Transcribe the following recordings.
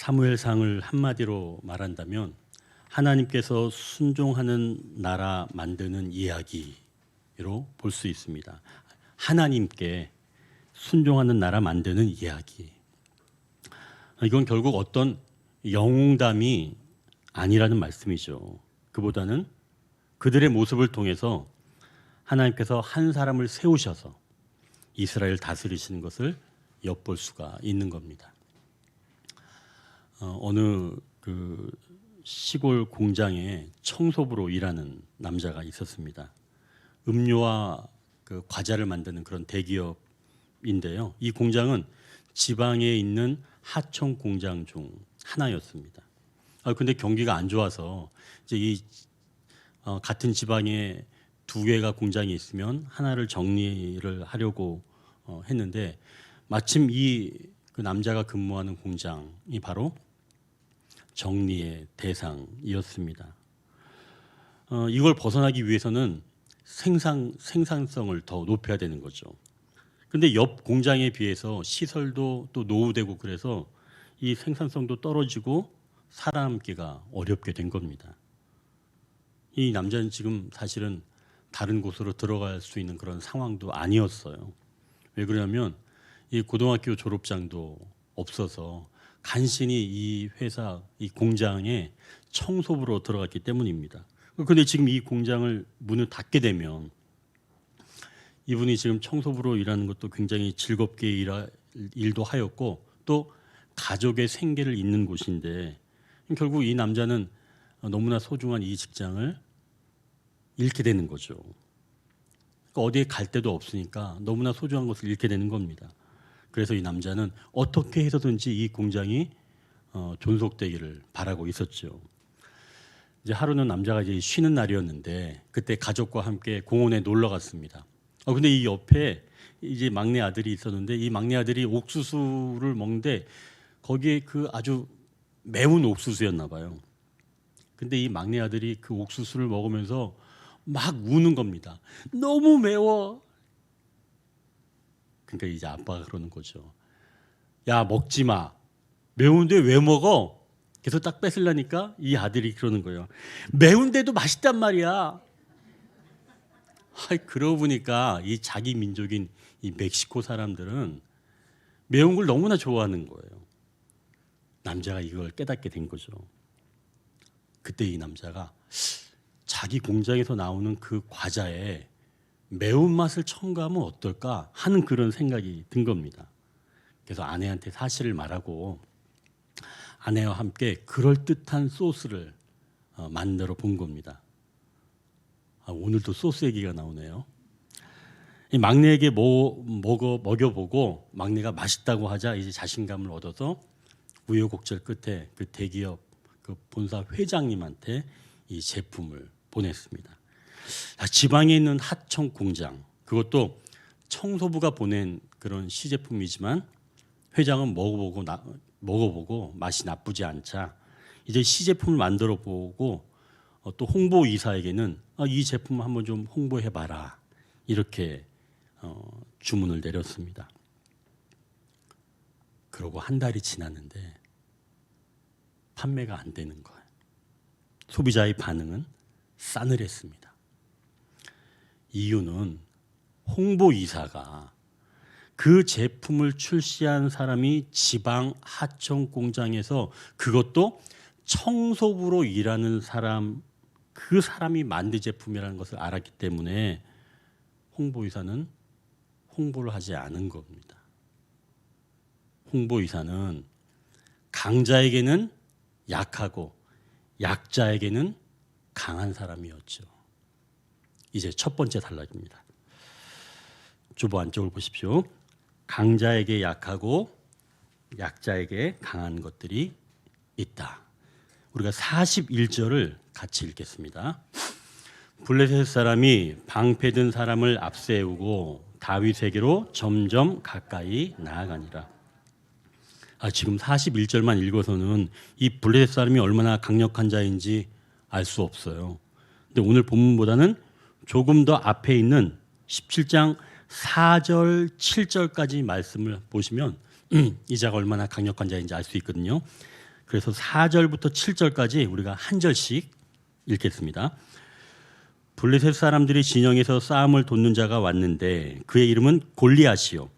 사무엘상을 한마디로 말한다면 하나님께서 순종하는 나라 만드는 이야기로 볼 수 있습니다. 하나님께 순종하는 나라 만드는 이야기. 이건 결국 어떤 영웅담이 아니라는 말씀이죠. 그보다는 그들의 모습을 통해서 하나님께서 한 사람을 세우셔서 이스라엘 다스리시는 것을 엿볼 수가 있는 겁니다. 어느 그 시골 공장에 청소부로 일하는 남자가 있었습니다. 음료와 그 과자를 만드는 그런 대기업인데요. 이 공장은 지방에 있는 하청 공장 중 하나였습니다. 근데 경기가 안 좋아서 이제 같은 지방에 두 개가 공장이 있으면 하나를 정리를 하려고 했는데 마침 그 남자가 근무하는 공장이 바로 정리의 대상이었습니다. 이걸 벗어나기 위해서는 생산성을 더 높여야 되는 거죠. 근데 옆 공장에 비해서 시설도 또 노후되고 그래서 이 생산성도 떨어지고 살아남기가 어렵게 된 겁니다. 이 남자는 지금 사실은 다른 곳으로 들어갈 수 있는 그런 상황도 아니었어요. 왜 그러냐면 이 고등학교 졸업장도 없어서 간신히 이 회사, 이 공장에 청소부로 들어갔기 때문입니다. 그런데 지금 이 공장을 문을 닫게 되면 이분이 지금 청소부로 일하는 것도 굉장히 즐겁게 일도 하였고 또 가족의 생계를 잇는 곳인데 결국 이 남자는 너무나 소중한 이 직장을 잃게 되는 거죠. 그러니까 어디에 갈 데도 없으니까 너무나 소중한 것을 잃게 되는 겁니다. 그래서 이 남자는 어떻게 해서든지 이 공장이 존속되기를 바라고 있었죠. 이제 하루는 남자가 이제 쉬는 날이었는데 그때 가족과 함께 공원에 놀러 갔습니다. 근데 이 옆에 이제 막내 아들이 있었는데 이 막내 아들이 옥수수를 먹는데 거기에 그 아주 매운 옥수수였나 봐요. 근데 이 막내 아들이 그 옥수수를 먹으면서 막 우는 겁니다. 너무 매워. 그러니까 이제 아빠가 그러는 거죠. 야, 먹지 마. 매운데 왜 먹어? 그래서 딱 뺏으려니까 이 아들이 그러는 거예요. 매운데도 맛있단 말이야. 그러고 보니까 이 자기 민족인 이 멕시코 사람들은 매운 걸 너무나 좋아하는 거예요. 남자가 이걸 깨닫게 된 거죠. 그때 이 남자가 자기 공장에서 나오는 그 과자에 매운맛을 첨가하면 어떨까 하는 그런 생각이 든 겁니다. 그래서 아내한테 사실을 말하고 아내와 함께 그럴듯한 소스를 만들어 본 겁니다. 오늘도 소스 얘기가 나오네요. 이 막내에게 먹여보고 막내가 맛있다고 하자 이제 자신감을 얻어서 우여곡절 끝에 그 대기업 그 본사 회장님한테 이 제품을 보냈습니다. 지방에 있는 하청 공장, 그것도 청소부가 보낸 그런 시제품이지만 회장은 먹어보고 맛이 나쁘지 않자 이제 시제품을 만들어 보고 또 홍보이사에게는 이 제품 한번 좀 홍보해봐라 이렇게 주문을 내렸습니다. 그러고 한 달이 지났는데 판매가 안 되는 거예요. 소비자의 반응은 싸늘했습니다. 이유는 홍보이사가 그 제품을 출시한 사람이 지방 하청 공장에서 그것도 청소부로 일하는 사람, 그 사람이 만든 제품이라는 것을 알았기 때문에 홍보이사는 홍보를 하지 않은 겁니다. 홍보이사는 강자에게는 약하고 약자에게는 강한 사람이었죠. 이제 첫 번째 단락입니다. 주보 안쪽을 보십시오. 강자에게 약하고 약자에게 강한 것들이 있다. 우리가 41절을 같이 읽겠습니다. 블레셋 사람이 방패든 사람을 앞세우고 다윗에게로 점점 가까이 나아가니라. 지금 41절만 읽어서는 이 블레셋 사람이 얼마나 강력한 자인지 알 수 없어요. 근데 오늘 본문보다는 조금 더 앞에 있는 17장 4절, 7절까지 말씀을 보시면 이 자가 얼마나 강력한 자인지 알 수 있거든요. 그래서 4절부터 7절까지 우리가 한 절씩 읽겠습니다. 블레셋 사람들이 진영에서 싸움을 돕는 자가 왔는데 그의 이름은 골리앗이요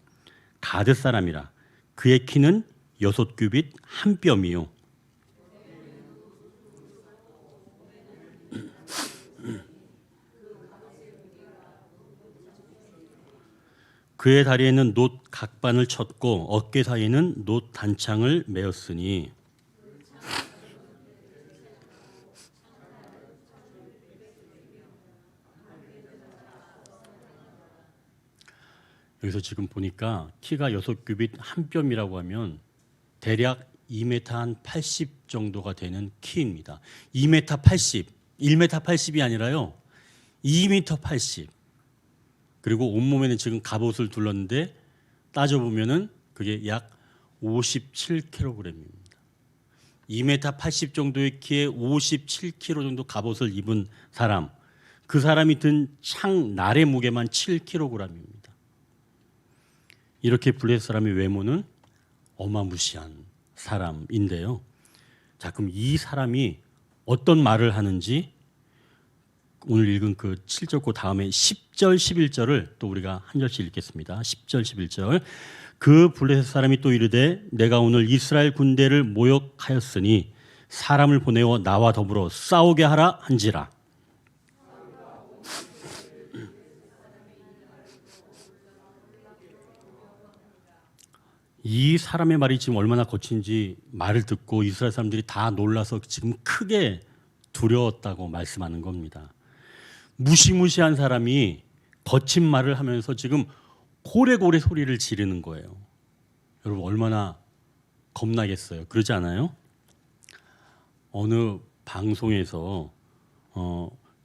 가드 사람이라. 그의 키는 6규빗 한 뼘이요 그의 다리에는 놋 각반을 쳤고 어깨 사이에는 놋 단창을 메었으니 여기서 지금 보니까 키가 6규빗 한 뼘이라고 하면 대략 2m 한 80 정도가 되는 키입니다. 2m 80, 1m 80이 아니라요. 2m 80. 그리고 온몸에는 지금 갑옷을 둘렀는데 따져보면은 그게 약 57kg입니다. 2m 80 정도의 키에 57kg 정도 갑옷을 입은 사람, 그 사람이 든 창 날의 무게만 7kg입니다. 이렇게 블레셋 사람의 외모는 어마무시한 사람인데요. 자, 그럼 이 사람이 어떤 말을 하는지 오늘 읽은 그 7절 그 다음에 10절, 11절을 또 우리가 한 절씩 읽겠습니다. 10절, 11절. 그 블레셋 사람이 또 이르되 내가 오늘 이스라엘 군대를 모욕하였으니 사람을 보내어 나와 더불어 싸우게 하라 한지라. 이 사람의 말이 지금 얼마나 거친지 말을 듣고 이스라엘 사람들이 다 놀라서 지금 크게 두려웠다고 말씀하는 겁니다. 무시무시한 사람이 거친 말을 하면서 지금 고래고래 소리를 지르는 거예요. 여러분 얼마나 겁나겠어요. 그러지 않아요? 어느 방송에서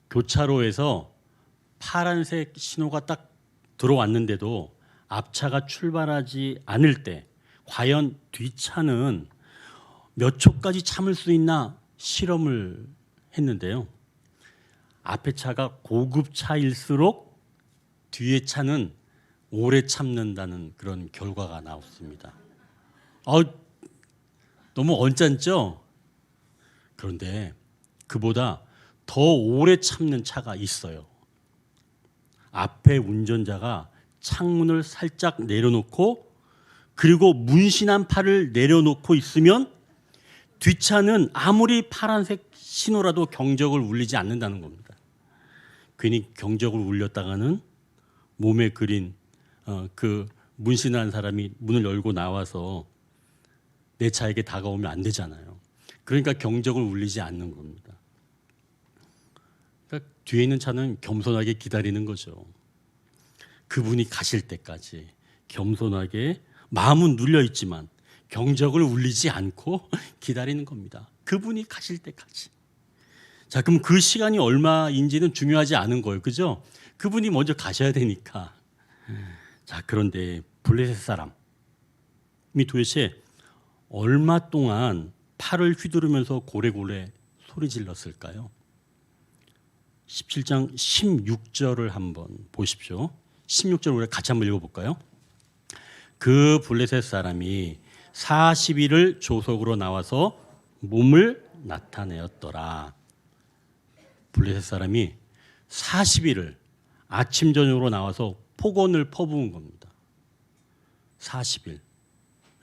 교차로에서 파란색 신호가 딱 들어왔는데도 앞차가 출발하지 않을 때 과연 뒷차는 몇 초까지 참을 수 있나 실험을 했는데요. 앞에 차가 고급차일수록 뒤에 차는 오래 참는다는 그런 결과가 나왔습니다. 너무 언짢죠? 그런데 그보다 더 오래 참는 차가 있어요. 앞에 운전자가 창문을 살짝 내려놓고 그리고 문신한 팔을 내려놓고 있으면 뒷차는 아무리 파란색 신호라도 경적을 울리지 않는다는 겁니다. 괜히 경적을 울렸다가는 몸에 그린 그 문신한 사람이 문을 열고 나와서 내 차에게 다가오면 안 되잖아요. 그러니까 경적을 울리지 않는 겁니다. 그러니까 뒤에 있는 차는 겸손하게 기다리는 거죠. 그분이 가실 때까지 겸손하게 마음은 눌려 있지만 경적을 울리지 않고 기다리는 겁니다. 그분이 가실 때까지. 자, 그럼 그 시간이 얼마인지는 중요하지 않은 거예요. 그죠? 그분이 먼저 가셔야 되니까. 자, 그런데 블레셋 사람이 도대체 얼마 동안 팔을 휘두르면서 고래고래 소리 질렀을까요? 17장 16절을 한번 보십시오. 16절 우리 같이 한번 읽어볼까요? 그 블레셋 사람이 40일을 조석으로 나와서 몸을 나타내었더라. 블레셋 사람이 40일을 아침 저녁으로 나와서 폭언을 퍼부은 겁니다. 40일.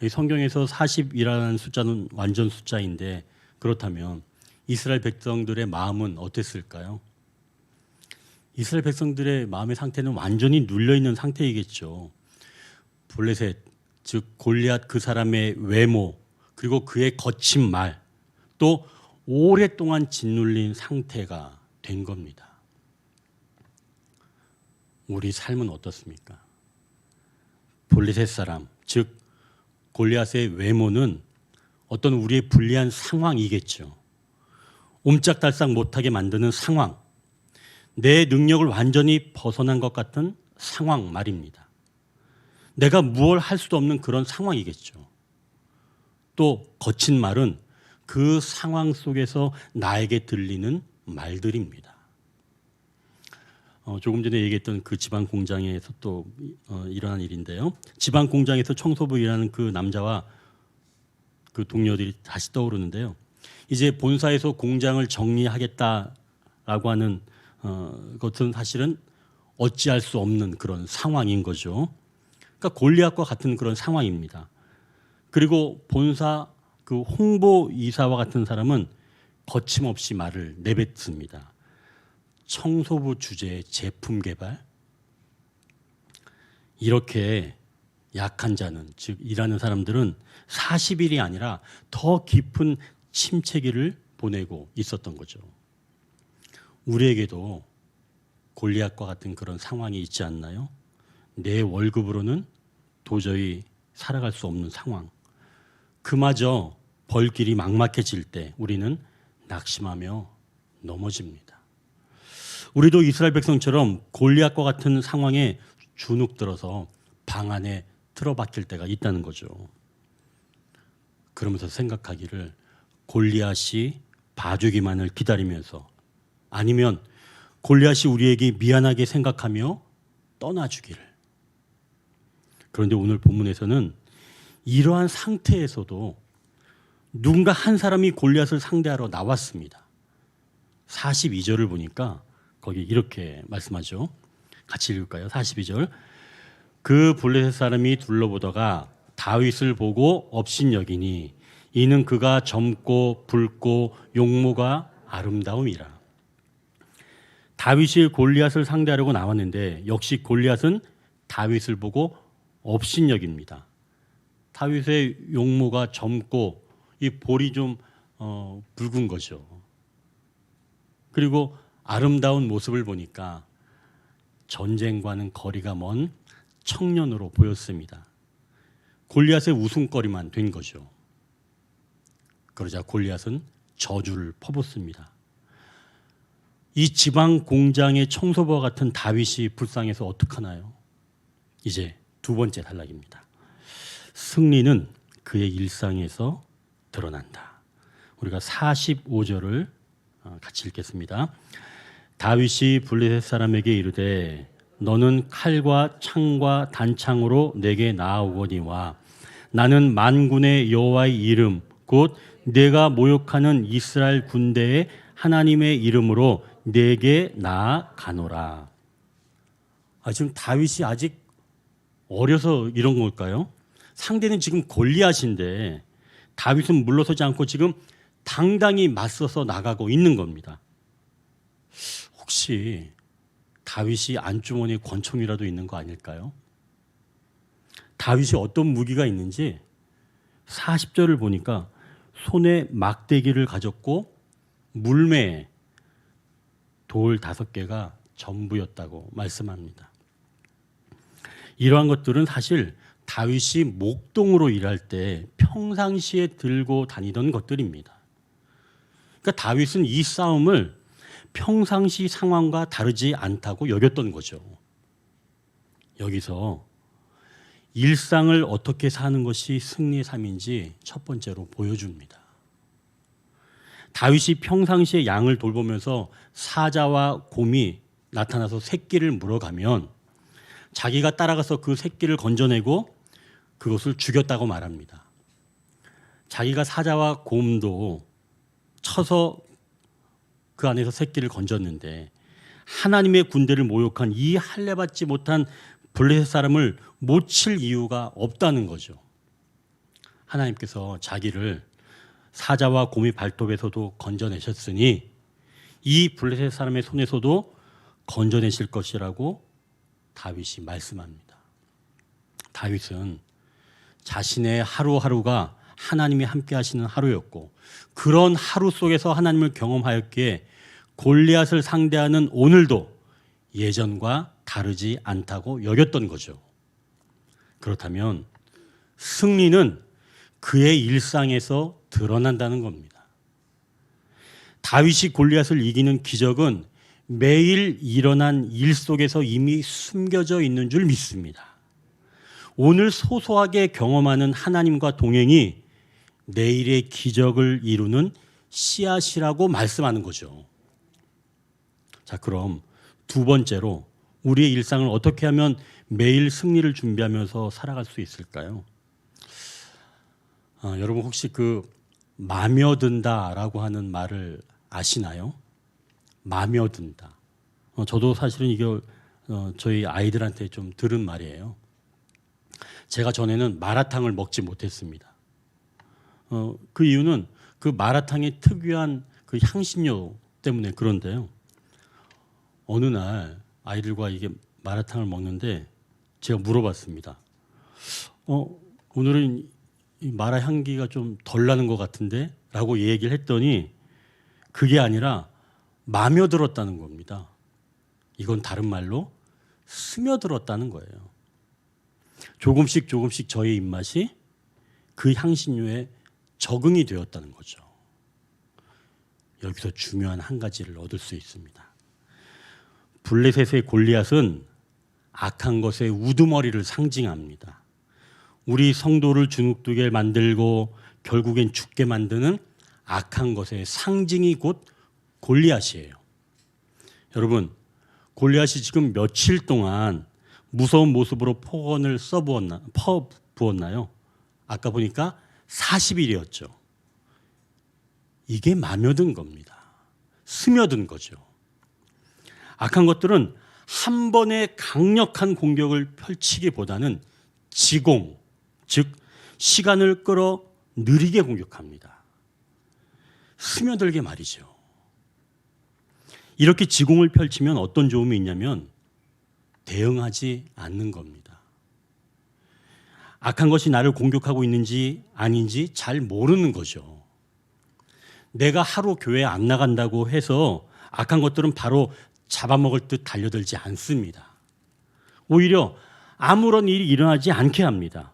성경에서 40이라는 숫자는 완전 숫자인데 그렇다면 이스라엘 백성들의 마음은 어땠을까요? 이스라엘 백성들의 마음의 상태는 완전히 눌려있는 상태이겠죠. 블레셋, 즉 골리앗 그 사람의 외모, 그리고 그의 거친 말, 또 오랫동안 짓눌린 상태가 된 겁니다. 우리 삶은 어떻습니까? 블레셋 사람, 즉 골리앗의 외모는 어떤 우리의 불리한 상황이겠죠. 옴짝달싹 못하게 만드는 상황, 내 능력을 완전히 벗어난 것 같은 상황 말입니다. 내가 무얼 할 수도 없는 그런 상황이겠죠. 또 거친 말은 그 상황 속에서 나에게 들리는 말들입니다. 조금 전에 얘기했던 그 지방 공장에서 또 일어난 일인데요. 지방 공장에서 청소부 일하는 그 남자와 그 동료들이 다시 떠오르는데요. 이제 본사에서 공장을 정리하겠다라고 하는 것은 사실은 어찌할 수 없는 그런 상황인 거죠. 그러니까 골리앗과 같은 그런 상황입니다. 그리고 본사 그 홍보이사와 같은 사람은 거침없이 말을 내뱉습니다. 청소부 주제의 제품 개발, 이렇게 약한 자는, 즉 일하는 사람들은 40일이 아니라 더 깊은 침체기를 보내고 있었던 거죠. 우리에게도 골리앗과 같은 그런 상황이 있지 않나요? 내 월급으로는 도저히 살아갈 수 없는 상황. 그마저 벌길이 막막해질 때 우리는 낙심하며 넘어집니다. 우리도 이스라엘 백성처럼 골리앗과 같은 상황에 주눅들어서 방 안에 틀어박힐 때가 있다는 거죠. 그러면서 생각하기를 골리앗이 봐주기만을 기다리면서, 아니면 골리앗이 우리에게 미안하게 생각하며 떠나주기를. 그런데 오늘 본문에서는 이러한 상태에서도 누군가 한 사람이 골리앗을 상대하러 나왔습니다. 42절을 보니까 거기 이렇게 말씀하죠. 같이 읽을까요? 42절. 그 블레셋 사람이 둘러보다가 다윗을 보고 업신여기니 이는 그가 젊고 붉고 용모가 아름다움이라. 다윗이 골리앗을 상대하려고 나왔는데 역시 골리앗은 다윗을 보고 업신여깁니다. 다윗의 용모가 젊고 이 볼이 좀 붉은 거죠. 그리고 아름다운 모습을 보니까 전쟁과는 거리가 먼 청년으로 보였습니다. 골리앗의 웃음거리만 된 거죠. 그러자 골리앗은 저주를 퍼붓습니다. 이 지방 공장의 청소부와 같은 다윗이 불쌍해서 어떡하나요? 이제 두 번째 단락입니다. 승리는 그의 일상에서 드러난다. 우리가 45절을 같이 읽겠습니다. 다윗이 블레셋 사람에게 이르되 너는 칼과 창과 단창으로 내게 나아오거니와 나는 만군의 여호와의 이름 곧 내가 모욕하는 이스라엘 군대의 하나님의 이름으로 내게 나아가노라. 지금 다윗이 아직 어려서 이런 걸까요? 상대는 지금 골리앗인데 다윗은 물러서지 않고 지금 당당히 맞서서 나가고 있는 겁니다. 혹시 다윗이 안주머니에 권총이라도 있는 거 아닐까요? 다윗이 어떤 무기가 있는지 40절을 보니까 손에 막대기를 가졌고 물매에 돌 5개가 전부였다고 말씀합니다. 이러한 것들은 사실 다윗이 목동으로 일할 때 평상시에 들고 다니던 것들입니다. 그러니까 다윗은 이 싸움을 평상시 상황과 다르지 않다고 여겼던 거죠. 여기서 일상을 어떻게 사는 것이 승리의 삶인지 첫 번째로 보여줍니다. 다윗이 평상시에 양을 돌보면서 사자와 곰이 나타나서 새끼를 물어가면 자기가 따라가서 그 새끼를 건져내고 그것을 죽였다고 말합니다. 자기가 사자와 곰도 쳐서 그 안에서 새끼를 건졌는데 하나님의 군대를 모욕한 이 할례받지 못한 블레셋 사람을 못 칠 이유가 없다는 거죠. 하나님께서 자기를 사자와 곰의 발톱에서도 건져내셨으니 이 블레셋 사람의 손에서도 건져내실 것이라고 다윗이 말씀합니다. 다윗은 자신의 하루하루가 하나님이 함께 하시는 하루였고 그런 하루 속에서 하나님을 경험하였기에 골리앗을 상대하는 오늘도 예전과 다르지 않다고 여겼던 거죠. 그렇다면 승리는 그의 일상에서 드러난다는 겁니다. 다윗이 골리앗을 이기는 기적은 매일 일어난 일 속에서 이미 숨겨져 있는 줄 믿습니다. 오늘 소소하게 경험하는 하나님과 동행이 내일의 기적을 이루는 씨앗이라고 말씀하는 거죠. 자, 그럼 두 번째로 우리의 일상을 어떻게 하면 매일 승리를 준비하면서 살아갈 수 있을까요? 여러분 혹시 그 마며든다라고 하는 말을 아시나요? 마며든다. 저도 사실은 이걸 저희 아이들한테 좀 들은 말이에요. 제가 전에는 마라탕을 먹지 못했습니다. 그 이유는 그 마라탕의 특유한 그 향신료 때문에 그런데요. 어느 날 아이들과 이게 마라탕을 먹는데 제가 물어봤습니다. 오늘은 이 마라 향기가 좀 덜 나는 것 같은데? 라고 얘기를 했더니 그게 아니라 마며들었다는 겁니다. 이건 다른 말로 스며들었다는 거예요. 조금씩 저의 입맛이 그 향신료에 적응이 되었다는 거죠. 여기서 중요한 한 가지를 얻을 수 있습니다. 블레셋의 골리앗은 악한 것의 우두머리를 상징합니다. 우리 성도를 주눅들게 만들고 결국엔 죽게 만드는 악한 것의 상징이 곧 골리앗이에요. 여러분, 골리앗이 지금 며칠 동안 무서운 모습으로 폭언을 퍼부었나요? 아까 보니까 40일이었죠. 이게 마며든 겁니다. 스며든 거죠. 악한 것들은 한 번의 강력한 공격을 펼치기보다는 지공, 즉 시간을 끌어 느리게 공격합니다. 스며들게 말이죠. 이렇게 지공을 펼치면 어떤 좋음이 있냐면 대응하지 않는 겁니다. 악한 것이 나를 공격하고 있는지 아닌지 잘 모르는 거죠. 내가 하루 교회 안 나간다고 해서 악한 것들은 바로 잡아먹을 듯 달려들지 않습니다. 오히려 아무런 일이 일어나지 않게 합니다.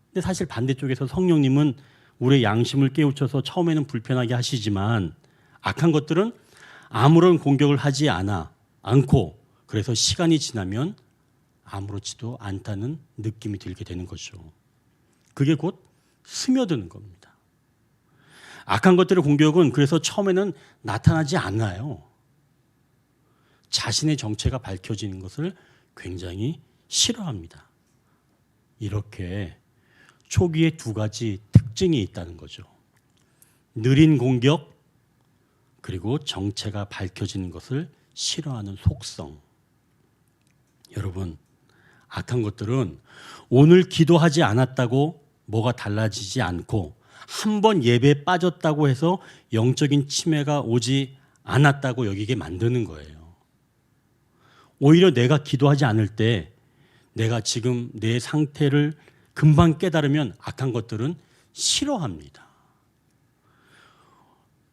근데 사실 반대쪽에서 성령님은 우리의 양심을 깨우쳐서 처음에는 불편하게 하시지만 악한 것들은 아무런 공격을 하지 않고 그래서 시간이 지나면 아무렇지도 않다는 느낌이 들게 되는 거죠. 그게 곧 스며드는 겁니다. 악한 것들의 공격은 그래서 처음에는 나타나지 않아요. 자신의 정체가 밝혀지는 것을 굉장히 싫어합니다. 이렇게 초기에 두 가지 특징이 있다는 거죠. 느린 공격, 그리고 정체가 밝혀지는 것을 싫어하는 속성. 여러분, 악한 것들은 오늘 기도하지 않았다고 뭐가 달라지지 않고 한 번 예배에 빠졌다고 해서 영적인 침해가 오지 않았다고 여기게 만드는 거예요. 오히려 내가 기도하지 않을 때 내가 지금 내 상태를 금방 깨달으면 악한 것들은 싫어합니다.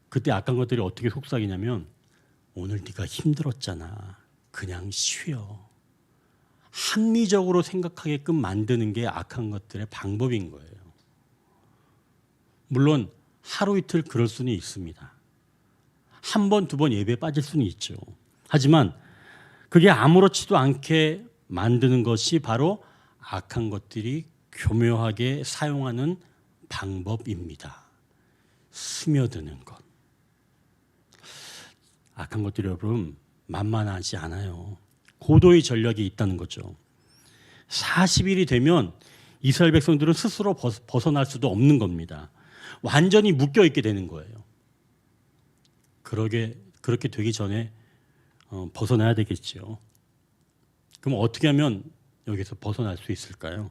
그때 악한 것들이 어떻게 속삭이냐면 오늘 네가 힘들었잖아. 그냥 쉬어. 합리적으로 생각하게끔 만드는 게 악한 것들의 방법인 거예요. 물론 하루 이틀 그럴 수는 있습니다. 한 번, 두 번 예배에 빠질 수는 있죠. 하지만 그게 아무렇지도 않게 만드는 것이 바로 악한 것들이 교묘하게 사용하는 방법입니다. 스며드는 것. 악한 것들이 여러분 만만하지 않아요. 고도의 전략이 있다는 거죠. 40일이 되면 이스라엘 백성들은 스스로 벗어날 수도 없는 겁니다. 완전히 묶여 있게 되는 거예요. 그렇게 되기 전에 벗어나야 되겠죠. 그럼 어떻게 하면 여기서 벗어날 수 있을까요?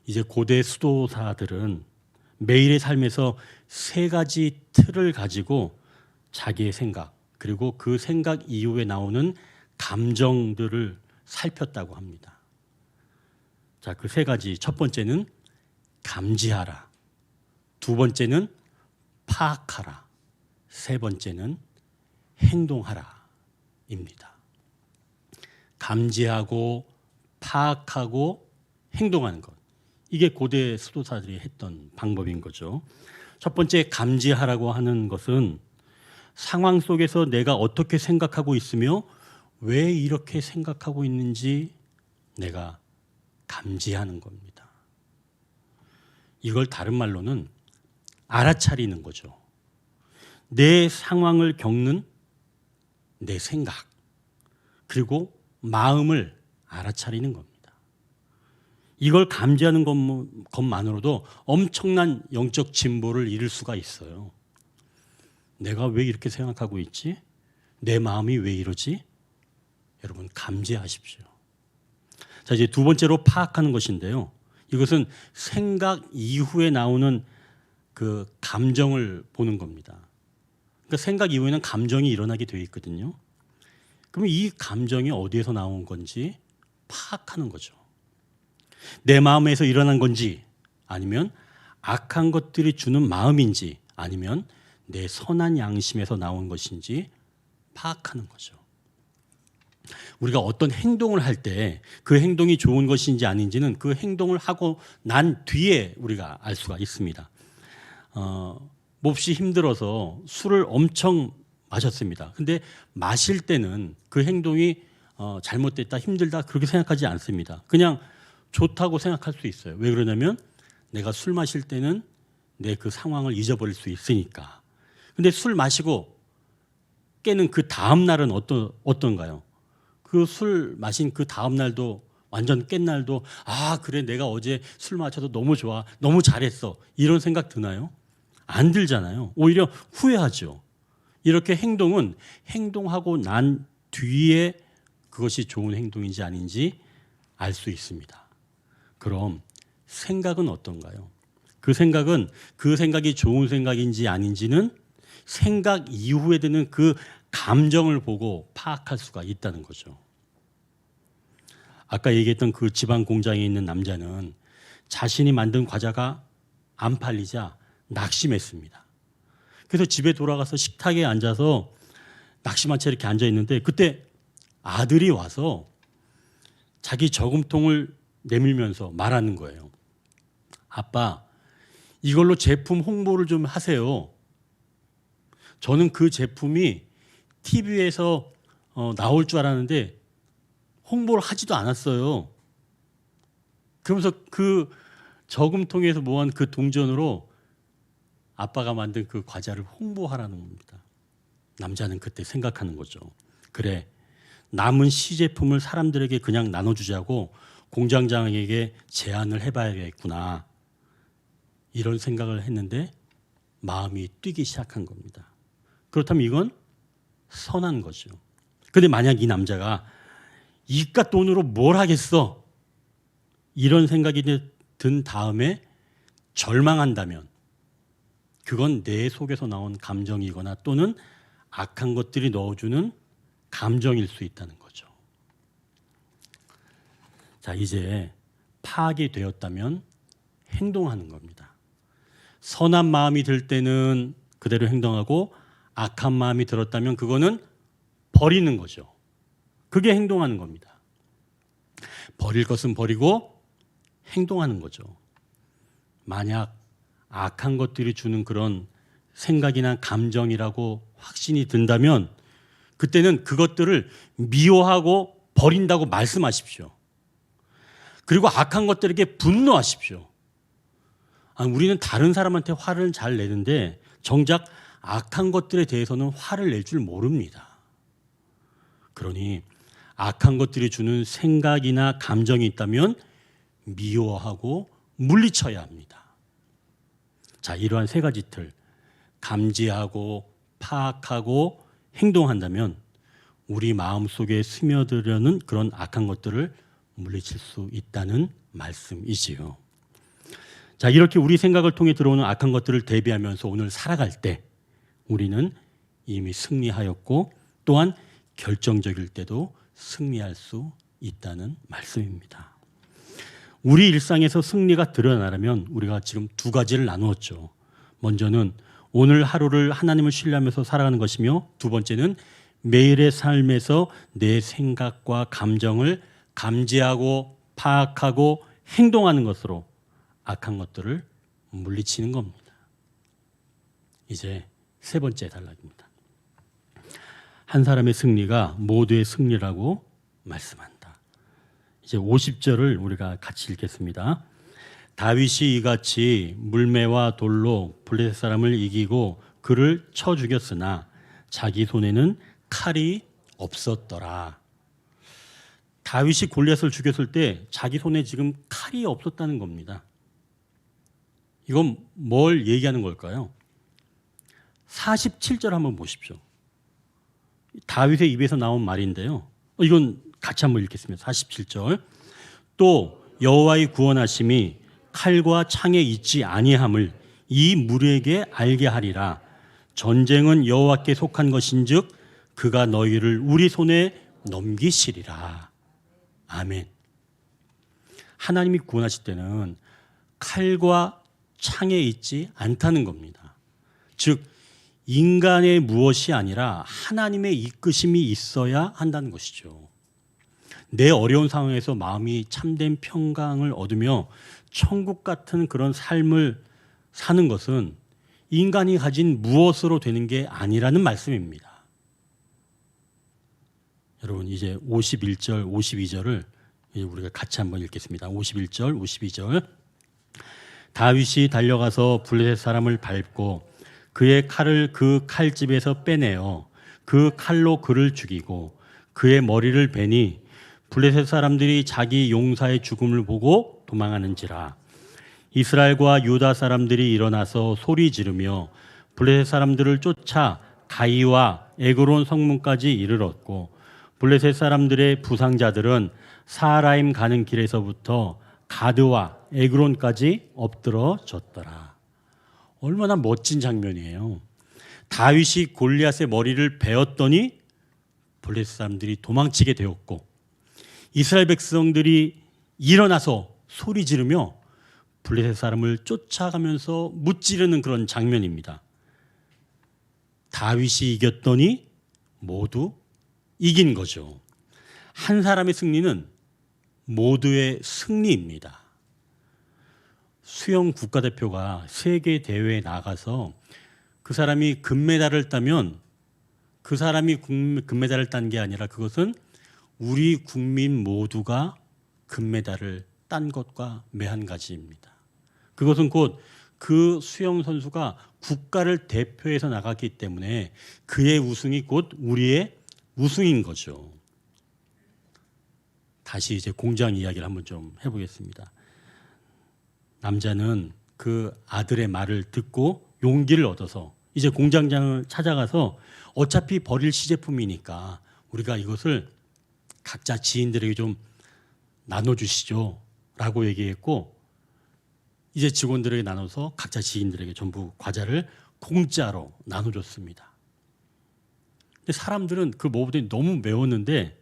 이제 고대 수도사들은 매일의 삶에서 세 가지 틀을 가지고 자기의 생각, 그리고 그 생각 이후에 나오는 감정들을 살폈다고 합니다. 자, 그 세 가지. 첫 번째는 감지하라. 두 번째는 파악하라. 세 번째는 행동하라. 입니다. 감지하고 파악하고 행동하는 것. 이게 고대 수도사들이 했던 방법인 거죠. 첫 번째 감지하라고 하는 것은 상황 속에서 내가 어떻게 생각하고 있으며 왜 이렇게 생각하고 있는지 내가 감지하는 겁니다. 이걸 다른 말로는 알아차리는 거죠. 내 상황을 겪는 내 생각, 그리고 마음을 알아차리는 겁니다. 이걸 감지하는 것만으로도 엄청난 영적 진보를 이룰 수가 있어요. 내가 왜 이렇게 생각하고 있지? 내 마음이 왜 이러지? 여러분 감지하십시오. 자, 이제 두 번째로 파악하는 것인데요. 이것은 생각 이후에 나오는 그 감정을 보는 겁니다. 그러니까 생각 이후에는 감정이 일어나게 되어 있거든요. 그럼 이 감정이 어디에서 나온 건지 파악하는 거죠. 내 마음에서 일어난 건지, 아니면 악한 것들이 주는 마음인지, 아니면 내 선한 양심에서 나온 것인지 파악하는 거죠. 우리가 어떤 행동을 할 때 그 행동이 좋은 것인지 아닌지는 그 행동을 하고 난 뒤에 우리가 알 수가 있습니다. 몹시 힘들어서 술을 엄청 마셨습니다. 근데 마실 때는 그 행동이 잘못됐다, 힘들다 그렇게 생각하지 않습니다. 그냥 좋다고 생각할 수 있어요. 왜 그러냐면 내가 술 마실 때는 내 그 상황을 잊어버릴 수 있으니까. 근데 술 마시고 깨는 그 다음 날은 어떤가요? 그 술 마신 그 다음 날도, 완전 깬 날도, 아 그래 내가 어제 술 마셔서 너무 좋아, 너무 잘했어, 이런 생각 드나요? 안 들잖아요. 오히려 후회하죠. 이렇게 행동은 행동하고 난 뒤에 그것이 좋은 행동인지 아닌지 알 수 있습니다. 그럼 생각은 어떤가요? 그 생각이 좋은 생각인지 아닌지는 생각 이후에 드는 그 감정을 보고 파악할 수가 있다는 거죠. 아까 얘기했던 그 지방 공장에 있는 남자는 자신이 만든 과자가 안 팔리자 낙심했습니다. 그래서 집에 돌아가서 식탁에 앉아서 낙심한 채 이렇게 앉아 있는데, 그때 아들이 와서 자기 저금통을 내밀면서 말하는 거예요. 아빠, 이걸로 제품 홍보를 좀 하세요. 저는 그 제품이 TV에서 나올 줄 알았는데 홍보를 하지도 않았어요. 그러면서 그 저금통에서 모은 그 동전으로 아빠가 만든 그 과자를 홍보하라는 겁니다. 남자는 그때 생각하는 거죠. 그래, 남은 시제품을 사람들에게 그냥 나눠주자고 공장장에게 제안을 해봐야겠구나, 이런 생각을 했는데 마음이 뛰기 시작한 겁니다. 그렇다면 이건 선한 거죠. 그런데 만약 이 남자가 이깟 돈으로 뭘 하겠어, 이런 생각이 든 다음에 절망한다면 그건 내 속에서 나온 감정이거나 또는 악한 것들이 넣어주는 감정일 수 있다는 거죠. 자, 이제 파악이 되었다면 행동하는 겁니다. 선한 마음이 들 때는 그대로 행동하고, 악한 마음이 들었다면 그거는 버리는 거죠. 그게 행동하는 겁니다. 버릴 것은 버리고 행동하는 거죠. 만약 악한 것들이 주는 그런 생각이나 감정이라고 확신이 든다면 그때는 그것들을 미워하고 버린다고 말씀하십시오. 그리고 악한 것들에게 분노하십시오. 우리는 다른 사람한테 화를 잘 내는데 정작 악한 것들에 대해서는 화를 낼 줄 모릅니다. 그러니 악한 것들이 주는 생각이나 감정이 있다면 미워하고 물리쳐야 합니다. 자, 이러한 세 가지 틀, 감지하고 파악하고 행동한다면 우리 마음속에 스며들려는 그런 악한 것들을 물리칠 수 있다는 말씀이지요. 자, 이렇게 우리 생각을 통해 들어오는 악한 것들을 대비하면서 오늘 살아갈 때 우리는 이미 승리하였고, 또한 결정적일 때도 승리할 수 있다는 말씀입니다. 우리 일상에서 승리가 드러나려면 우리가 지금 두 가지를 나누었죠. 먼저는 오늘 하루를 하나님을 신뢰하면서 살아가는 것이며, 두 번째는 매일의 삶에서 내 생각과 감정을 감지하고 파악하고 행동하는 것으로 악한 것들을 물리치는 겁니다. 이제 세 번째 단락입니다. 한 사람의 승리가 모두의 승리라고 말씀한다. 이제 50절을 우리가 같이 읽겠습니다. 다윗이 이같이 물매와 돌로 블레셋 사람을 이기고 그를 쳐 죽였으나 자기 손에는 칼이 없었더라. 다윗이 골리앗을 죽였을 때 자기 손에 지금 칼이 없었다는 겁니다. 이건 뭘 얘기하는 걸까요? 47절 한번 보십시오. 다윗의 입에서 나온 말인데요. 이건 같이 한번 읽겠습니다. 47절. 또 여호와의 구원하심이 칼과 창에 있지 아니함을 이 무리에게 알게 하리라. 전쟁은 여호와께 속한 것인즉 그가 너희를 우리 손에 넘기시리라. 아멘. 하나님이 구원하실 때는 칼과 창에 있지 않다는 겁니다. 즉 인간의 무엇이 아니라 하나님의 이끄심이 있어야 한다는 것이죠. 내 어려운 상황에서 마음이 참된 평강을 얻으며 천국 같은 그런 삶을 사는 것은 인간이 가진 무엇으로 되는 게 아니라는 말씀입니다. 여러분 이제 51절, 52절을 우리가 같이 한번 읽겠습니다. 51절, 52절. 다윗이 달려가서 블레셋 사람을 밟고 그의 칼을 그 칼집에서 빼내어 그 칼로 그를 죽이고 그의 머리를 베니 블레셋 사람들이 자기 용사의 죽음을 보고 도망하는지라. 이스라엘과 유다 사람들이 일어나서 소리 지르며 블레셋 사람들을 쫓아 가이와 에그론 성문까지 이르렀고 블레셋 사람들의 부상자들은 사라임 가는 길에서부터 가드와 에그론까지 엎드러졌더라. 얼마나 멋진 장면이에요. 다윗이 골리앗의 머리를 베었더니 블레셋 사람들이 도망치게 되었고 이스라엘 백성들이 일어나서 소리 지르며 블레셋 사람을 쫓아가면서 무찌르는 그런 장면입니다. 다윗이 이겼더니 모두 이긴 거죠. 한 사람의 승리는 모두의 승리입니다. 수영 국가대표가 세계 대회에 나가서 그 사람이 금메달을 따면 그 사람이 금메달을 딴 게 아니라 그것은 우리 국민 모두가 금메달을 딴 것과 매한가지입니다. 그것은 곧 그 수영 선수가 국가를 대표해서 나갔기 때문에 그의 우승이 곧 우리의 우승인 거죠. 다시 이제 공장 이야기를 한번 좀 해보겠습니다. 남자는 그 아들의 말을 듣고 용기를 얻어서 이제 공장장을 찾아가서 어차피 버릴 시제품이니까 우리가 이것을 각자 지인들에게 좀 나눠주시죠 라고 얘기했고 이제 직원들에게 나눠서 각자 지인들에게 전부 과자를 공짜로 나눠줬습니다. 근데 사람들은 그 먹어보더니 너무 매웠는데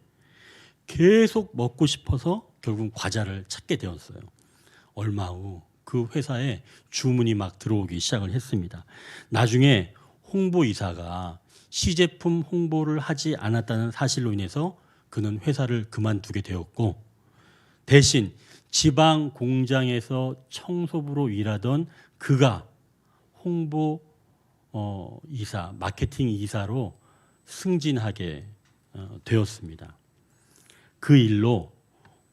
계속 먹고 싶어서 결국 과자를 찾게 되었어요. 얼마 후 그 회사에 주문이 막 들어오기 시작을 했습니다. 나중에 홍보이사가 시제품 홍보를 하지 않았다는 사실로 인해서 그는 회사를 그만두게 되었고 대신 지방 공장에서 청소부로 일하던 그가 홍보 이사, 마케팅 이사로 승진하게 되었습니다. 그 일로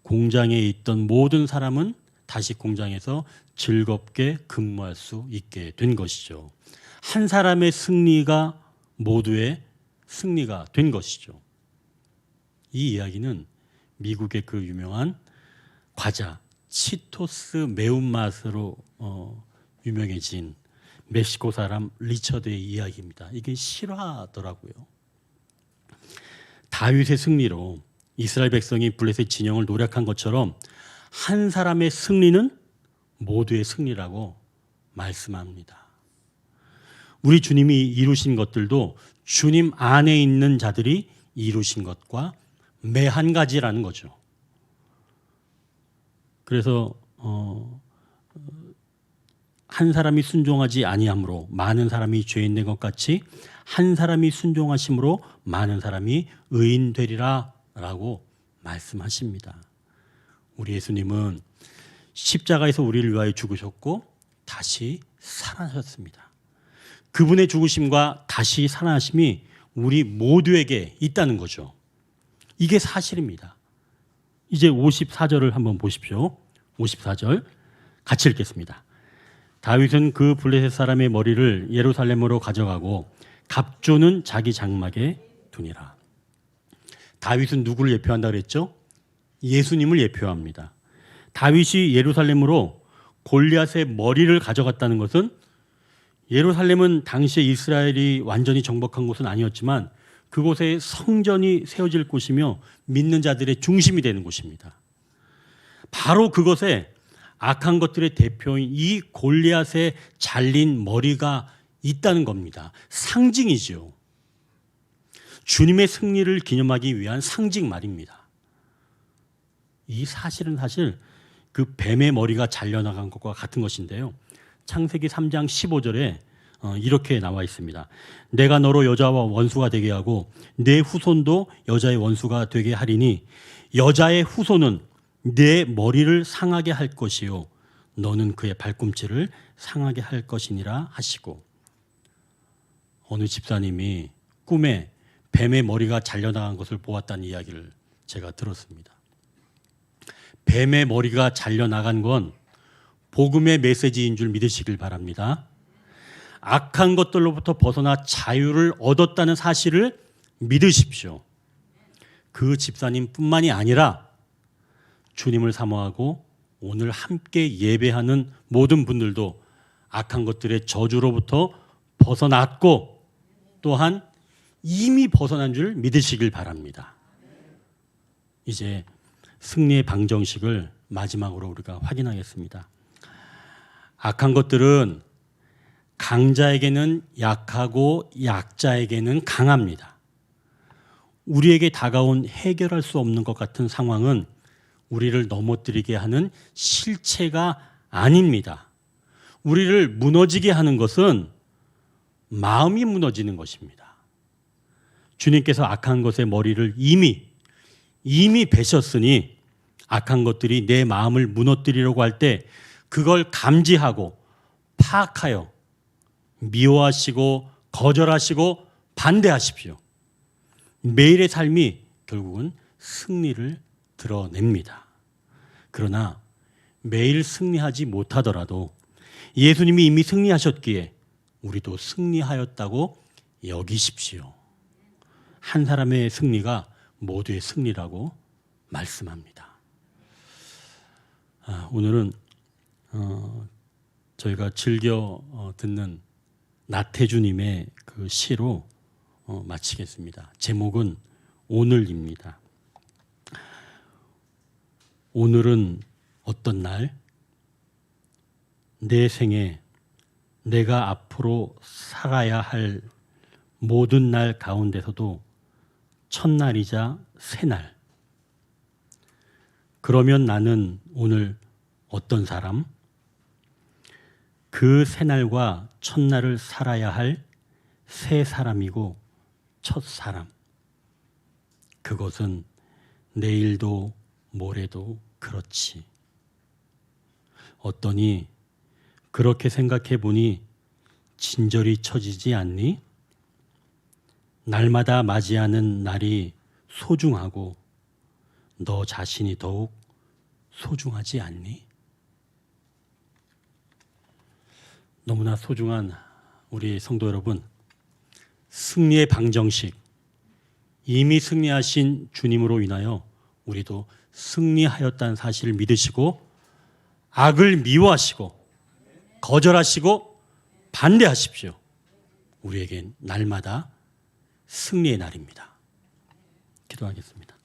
공장에 있던 모든 사람은 다시 공장에서 즐겁게 근무할 수 있게 된 것이죠. 한 사람의 승리가 모두의 승리가 된 것이죠. 이 이야기는 미국의 그 유명한 과자 치토스 매운맛으로 유명해진 멕시코 사람 리처드의 이야기입니다. 이게 실화더라고요. 다윗의 승리로 이스라엘 백성이 블레셋 진영을 노략한 것처럼 한 사람의 승리는 모두의 승리라고 말씀합니다. 우리 주님이 이루신 것들도 주님 안에 있는 자들이 이루신 것과 매한 가지라는 거죠. 그래서 한 사람이 순종하지 아니함으로 많은 사람이 죄인 된 것 같이 한 사람이 순종하심으로 많은 사람이 의인 되리라 라고 말씀하십니다. 우리 예수님은 십자가에서 우리를 위하여 죽으셨고 다시 살아나셨습니다. 그분의 죽으심과 다시 살아나심이 우리 모두에게 있다는 거죠. 이게 사실입니다. 이제 54절을 한번 보십시오. 54절 같이 읽겠습니다. 다윗은 그 블레셋 사람의 머리를 예루살렘으로 가져가고 갑주는 자기 장막에 두니라. 다윗은 누구를 예표한다 그랬죠? 예수님을 예표합니다. 다윗이 예루살렘으로 골리앗의 머리를 가져갔다는 것은 예루살렘은 당시에 이스라엘이 완전히 정복한 곳은 아니었지만 그곳에 성전이 세워질 곳이며 믿는 자들의 중심이 되는 곳입니다. 바로 그것에 악한 것들의 대표인 이 골리앗의 잘린 머리가 있다는 겁니다. 상징이죠. 주님의 승리를 기념하기 위한 상징 말입니다. 이 사실은 사실 그 뱀의 머리가 잘려나간 것과 같은 것인데요. 창세기 3장 15절에 이렇게 나와 있습니다. 내가 너로 여자와 원수가 되게 하고 내 후손도 여자의 원수가 되게 하리니 여자의 후손은 내 머리를 상하게 할 것이요 너는 그의 발꿈치를 상하게 할 것이니라 하시고, 어느 집사님이 꿈에 뱀의 머리가 잘려나간 것을 보았다는 이야기를 제가 들었습니다. 뱀의 머리가 잘려나간 건 복음의 메시지인 줄 믿으시길 바랍니다. 악한 것들로부터 벗어나 자유를 얻었다는 사실을 믿으십시오. 그 집사님뿐만이 아니라 주님을 사모하고 오늘 함께 예배하는 모든 분들도 악한 것들의 저주로부터 벗어났고 또한 이미 벗어난 줄 믿으시길 바랍니다. 이제 승리의 방정식을 마지막으로 우리가 확인하겠습니다. 악한 것들은 강자에게는 약하고 약자에게는 강합니다. 우리에게 다가온 해결할 수 없는 것 같은 상황은 우리를 넘어뜨리게 하는 실체가 아닙니다. 우리를 무너지게 하는 것은 마음이 무너지는 것입니다. 주님께서 악한 것의 머리를 이미 베셨으니 악한 것들이 내 마음을 무너뜨리려고 할 때 그걸 감지하고 파악하여 미워하시고 거절하시고 반대하십시오. 매일의 삶이 결국은 승리를 드러냅니다. 그러나 매일 승리하지 못하더라도 예수님이 이미 승리하셨기에 우리도 승리하였다고 여기십시오. 한 사람의 승리가 모두의 승리라고 말씀합니다. 오늘은 저희가 즐겨 듣는 나태주님의 그 시로 마치겠습니다. 제목은 오늘입니다. 오늘은 어떤 날? 내 생에 내가 앞으로 살아야 할 모든 날 가운데서도 첫날이자 새날. 그러면 나는 오늘 어떤 사람? 그 새날과 첫날을 살아야 할 새 사람이고 첫 사람. 그것은 내일도 모레도 그렇지. 어떠니 그렇게 생각해 보니 진절이 처지지 않니? 날마다 맞이하는 날이 소중하고 너 자신이 더욱 소중하지 않니? 너무나 소중한 우리 성도 여러분, 승리의 방정식, 이미 승리하신 주님으로 인하여 우리도 승리하였다는 사실을 믿으시고 악을 미워하시고 거절하시고 반대하십시오. 우리에겐 날마다 승리의 날입니다. 기도하겠습니다.